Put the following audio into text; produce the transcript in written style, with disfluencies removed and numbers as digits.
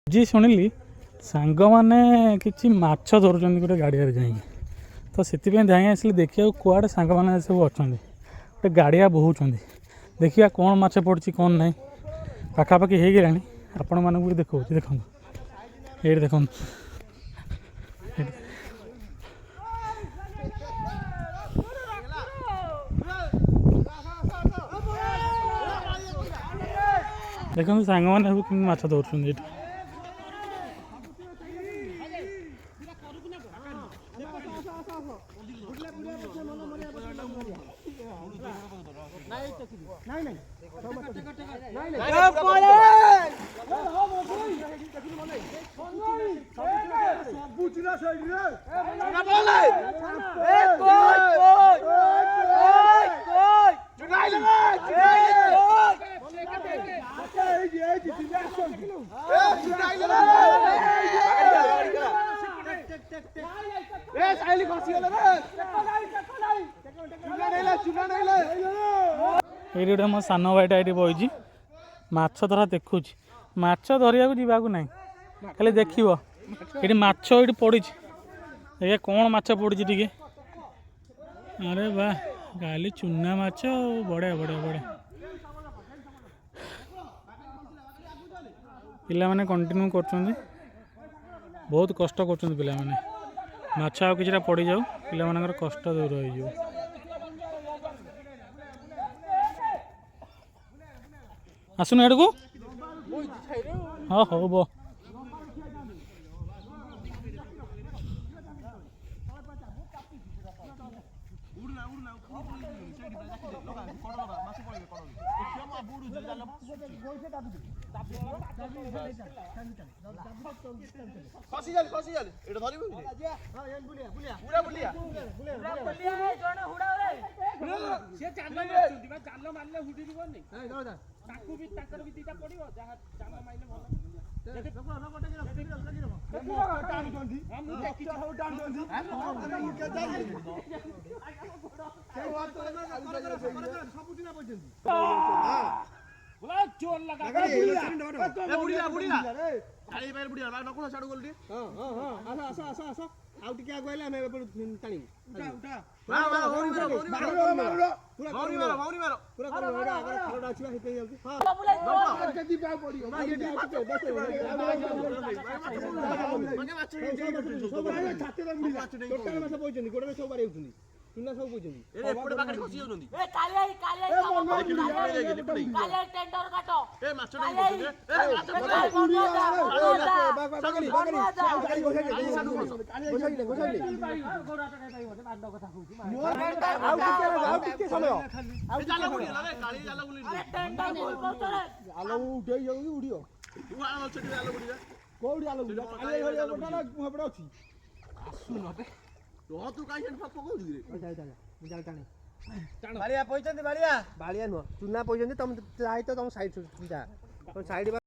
जी शुणिली सांग मैंने कि माछ धरुंच गोटे गाड़िया जाइए तो से धाई आसिले देखिए कुआड़े सांग मैंने सब अच्छा गोटे गाड़िया बोचान देखिए कौन माछ पड़ी कौन ना पाखापाखि हो गला आपण मानक भी देखा देखो ये देखो देखो सांग मैंने कि माछ धरुंच ये गोटे मो सान भाईटा ये बही माछ धरा देखुच माछ धरिया जावाक ना खाली देख ये माछ ये पड़ी देखिए कौन माछ पड़ी टे अरे वाह गाली चुना माछ बढ़िया बढ़िया बढ़िया पिला माने कंटिन्यू कर बहुत कष्ट कर पिला माने माछ आ कि पड़ जाऊ पिला मानकर कष्ट दूर हो आसुन एड को हाँ हो बो चुना सब बुझुनी ए एपटे पाखरे खसी जाउनदी ए कालियाई टेंडर काटो ए माछ टे ए माछ बागली समय आ जाला बुली रे काली जाला बुली टेंडर करतले आलो उठे जाउ उडियो तू आलो छटी आलो बुली कोडी आलो बुली काली होय गोटा ना हेपडे अछि आसु नबे तो तू काई हेन पको रे जाल टाणी बालिया पइचंदी बालिया नुह चुना पइचंदी तुम चाहि तो तुम साइड जा तुम साइड